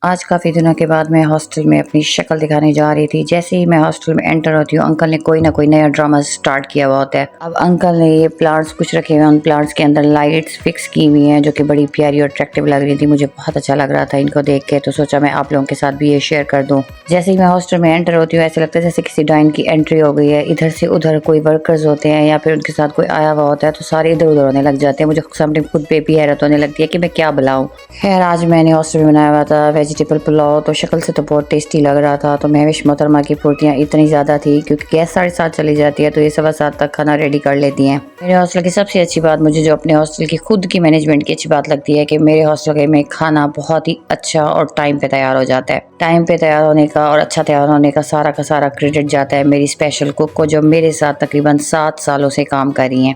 आज काफ़ी दिनों के बाद मैं हॉस्टल में अपनी शक्ल दिखाने जा रही थी। जैसे ही मैं हॉस्टल में एंटर होती हूँ, अंकल ने कोई ना कोई नया ड्रामा स्टार्ट किया हुआ होता है। अब अंकल ने ये प्लांट्स कुछ रखे हुए हैं, उन प्लांट्स के अंदर लाइट्स फिक्स की हुई हैं जो कि बड़ी प्यारी और अट्रैक्टिव लग रही थी। मुझे बहुत अच्छा लग रहा था इनको देख के, तो सोचा मैं आप लोगों के साथ भी ये शेयर कर दूँ। जैसे ही मैं हॉस्टल में एंटर होती हूँ, ऐसे लगता है जैसे किसी डाइन की एंट्री हो गई है। इधर से उधर कोई वर्कर्स होते हैं या फिर उनके साथ कोई आया हुआ होता है, तो सारे इधर उधर होने लग जाते हैं। मुझे सामने खुद पे भी हैरत होने लगती है कि मैं क्या बुलाऊँ। खैर, आज मैंने हॉस्टल में बनाया हुआ था वेजिटेबल पुलाव, तो शक्ल से तो बहुत टेस्टी लग रहा था। तो महविश मोहतरमा की फुर्तियाँ इतनी ज़्यादा थी क्योंकि गैस 7:30 चली जाती है, तो ये 7:15 तक खाना रेडी कर लेती हैं। मेरे हॉस्टल की सबसे अच्छी बात, मुझे जो अपने हॉस्टल की खुद की मैनेजमेंट की अच्छी बात लगती है कि मेरे हॉस्टल में खाना बहुत ही अच्छा और टाइम पे तैयार हो जाता है। टाइम पे तैयार होने का और अच्छा तैयार होने का सारा क्रेडिट जाता है मेरी स्पेशल कुक को, जो मेरे साथ तकरीबन 7 सालों से काम कर रही हैं।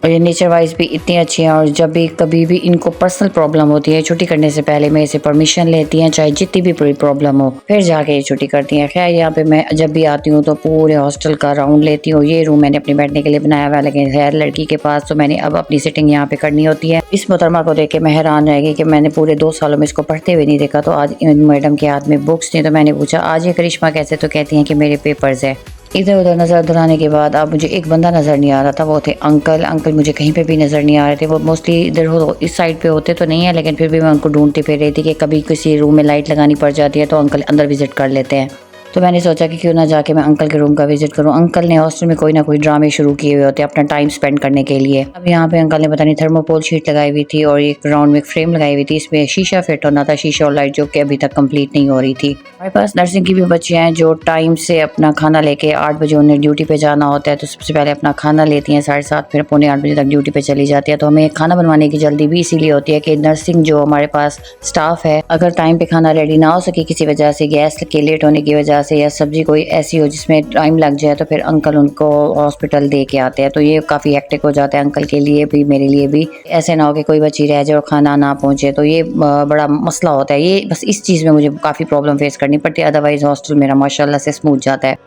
और ये नेचर वाइज भी इतनी अच्छी हैं, और जब भी कभी भी इनको पर्सनल प्रॉब्लम होती है, छुट्टी करने से पहले मेरे से परमिशन लेती हैं, चाहे जितनी भी बड़ी प्रॉब्लम हो, फिर जाके ये छुट्टी करती हैं। खैर, यहाँ पे मैं जब भी आती हूँ तो पूरे हॉस्टल का राउंड लेती हूँ। ये रूम मैंने अपने बैठने के लिए बनाया हुआ है, लेकिन खैर लड़की के पास तो मैंने अब अपनी सिटिंग यहाँ पे करनी होती है। इस मोहतरमा को देख के मैं हैरान रह गई कि मैंने पूरे 2 सालों में इसको पढ़ते हुए नहीं देखा। तो आज मैडम के हाथ में बुक्स थी, तो मैंने पूछा आज ये करिश्मा कैसे, तो कहती हैं कि मेरे पेपर्स है। इधर उधर नज़र दौड़ाने के बाद अब मुझे एक बंदा नज़र नहीं आ रहा था, वो थे अंकल। अंकल मुझे कहीं पे भी नज़र नहीं आ रहे थे। वो मोस्टली इधर हो इस साइड पे होते तो नहीं है, लेकिन फिर भी मैं उनको ढूंढती फिर रही थी कि कभी किसी रूम में लाइट लगानी पड़ जाती है तो अंकल अंदर विजिट कर लेते हैं। तो मैंने सोचा कि क्यों ना जाके मैं अंकल के रूम का विजिट करूं। अंकल ने हॉस्टल में कोई ना कोई ड्रामे शुरू किए हुए होते हैं अपना टाइम स्पेंड करने के लिए। अब यहाँ पे अंकल ने पता नहीं थर्मोकोल शीट लगाई हुई थी और एक राउंड में एक फ्रेम लगाई हुई थी, इसमें शीशा फिट होना था, शीशा और लाइट, जो कि अभी तक कंप्लीट नहीं हो रही थी। हमारे पास नर्सिंग की भी बच्चियाँ हैं जो टाइम से अपना खाना लेके 8 बजे उन्हें ड्यूटी पे जाना होता है, तो सबसे पहले अपना खाना लेती हैं 7:30, फिर 7:45 बजे तक ड्यूटी पे चली जाती है। तो हमें खाना बनवाने की जल्दी भी इसीलिए होती है कि नर्सिंग जो हमारे पास स्टाफ है, अगर टाइम पे खाना रेडी ना हो सके किसी वजह से, गैस के लेट होने की वजह से, या सब्जी कोई ऐसी हो जिसमें टाइम लग जाए, तो फिर अंकल उनको हॉस्पिटल दे के आते हैं। तो ये काफ़ी हेक्टिक हो जाता है अंकल के लिए भी, मेरे लिए भी। ऐसे ना हो कि कोई बच्ची रह जाए और खाना ना पहुंचे, तो ये बड़ा मसला होता है। ये बस इस चीज़ में मुझे काफ़ी प्रॉब्लम फेस करनी पड़ती है, अदरवाइज हॉस्टल मेरा माशाल्लाह से स्मूथ जाता है।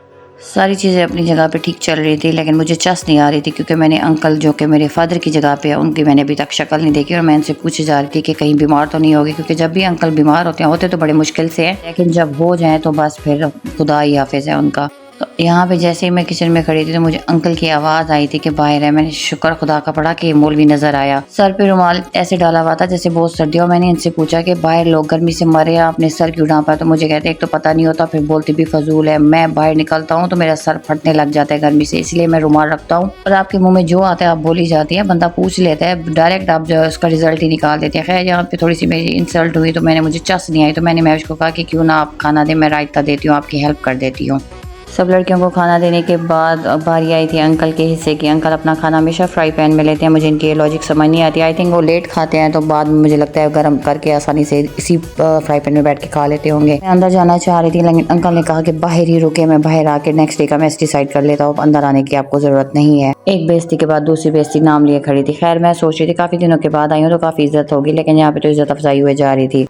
सारी चीज़ें अपनी जगह पे ठीक चल रही थी, लेकिन मुझे चस नहीं आ रही थी क्योंकि मैंने अंकल जो कि मेरे फादर की जगह पे है, उनकी मैंने अभी तक शक्ल नहीं देखी। और मैं उनसे पूछे जा रही थी कि कहीं बीमार तो नहीं होगी, क्योंकि जब भी अंकल बीमार होते तो बड़े मुश्किल से हैं, लेकिन जब हो जाए तो बस फिर खुदा ही हाफिज़ है उनका। तो यहाँ पे जैसे ही मैं किचन में खड़ी थी तो मुझे अंकल की आवाज़ आई थी कि बाहर है। मैंने शुक्र खुदा का पढ़ा कि मौलवी नज़र आया। सर पे रुमाल ऐसे डाला हुआ था जैसे बहुत सर्दी हो। मैंने इनसे पूछा कि बाहर लोग गर्मी से मरे, आपने सर क्यों ढांपा? तो मुझे कहते एक तो पता नहीं होता, फिर बोलती भी फजूल है। मैं बाहर निकलता हूँ तो मेरा सर फटने लग जाता है गर्मी से, इसलिए मैं रुमाल रखता हूँ। और आपके मुँह में जो आता है आप बोली जाती है, बंदा पूछ लेता है डायरेक्ट, आप जो है उसका रिजल्ट ही निकाल देते हैं। खैर, यहाँ पे थोड़ी सी मेरी इंसल्ट हुई तो मुझे चस नहीं आई, तो मैंने महविश को कहा कि क्यों ना आप खाना दें, मैं रायता देती हूँ, आपकी हेल्प कर देती हूँ। सब लड़कियों को खाना देने के बाद बारी आई थी अंकल के हिस्से की। अंकल अपना खाना हमेशा फ्राई पैन में लेते हैं, मुझे इनकी ये लॉजिक समझ नहीं आती। आई थिंक वो लेट खाते हैं, तो बाद में मुझे लगता है गर्म करके आसानी से इसी फ्राई पैन में बैठ के खा लेते होंगे। मैं अंदर जाना चाह रही थी, लेकिन अंकल ने कहा कि बाहर ही रुके, मैं बाहर आके नेक्स्ट डे का मैं डिसाइड कर लेता हूँ, अंदर आने की आपको ज़रूरत नहीं है। एक बेइज्जती के बाद दूसरी बेइज्जती नाम लिए खड़ी थी। खैर, मैं सोच रही थी काफ़ी दिनों के बाद आई हूँ तो काफ़ी इज्जत होगी, लेकिन यहाँ पे तो इज्जत अफजाई हुए जा रही थी।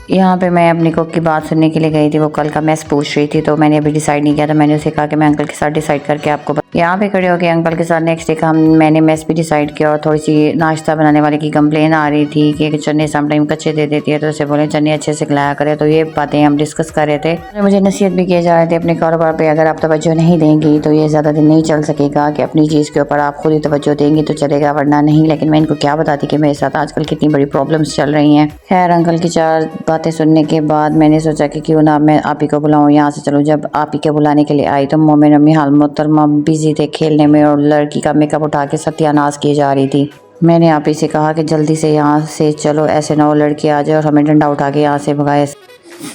यहाँ पे मैं अपनी कुक की बात सुनने के लिए गई थी, वो कल का मेस पूछ रही थी, तो मैंने अभी डिसाइड नहीं किया। तो मैंने उसे कहा कि मैं अंकल के साथ डिसाइड करके आपको यहाँ पे खड़े होकर अंकल के साथ नेक्स्ट डे का मैंने मेस भी डिसाइड किया। और थोड़ी सी नाश्ता बनाने वाले की कंप्लेन आ रही थी कि चने समटाइम कच्चे दे देती है, तो उसे बोले चने अच्छे से खिलाया करे। तो ये बातें हम डिस्कस कर रहे थे। मुझे नसीहत भी किए जा रहे थे अपने कारोबार पर अगर आप तवज्जो नहीं देंगी तो ये ज़्यादा दिन नहीं चल सकेगा, कि अपनी चीज़ के ऊपर आप खुद ही तवज्जो देंगी तो चलेगा, वरना नहीं। लेकिन मैं इनको क्या बताती कि मेरे साथ आजकल कितनी बड़ी प्रॉब्लम्स चल रही हैं। खैर, अंकल की 4 बातें सुनने के बाद मैंने सोचा कि क्यों ना मैं आप ही को बुलाऊं यहाँ से। चलो, जब आप ही के बुलाने के लिए आई तो मोमिन अम्मी हाल मोहतरमा बिजी थे खेलने में, और लड़की का मेकअप उठा के सत्यानाश की जा रही थी। मैंने आप ही से कहा कि जल्दी से यहाँ से चलो, ऐसे ना हो लड़की आ जाए और हमें डंडा उठा के यहाँ से भगाए।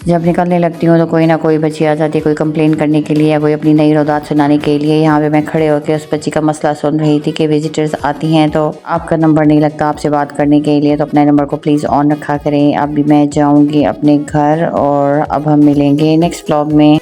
जब निकलने लगती हूँ तो कोई ना कोई बच्ची आ जाती है, कोई कंप्लेन करने के लिए या कोई अपनी नई रोदात सुनाने के लिए। यहाँ पे मैं खड़े होकर उस बच्ची का मसला सुन रही थी कि विजिटर्स आती हैं तो आपका नंबर नहीं लगता आपसे बात करने के लिए, तो अपने नंबर को प्लीज़ ऑन रखा करें। अब भी मैं जाऊँगी अपने घर, और अब हम मिलेंगे नेक्स्ट व्लॉग में।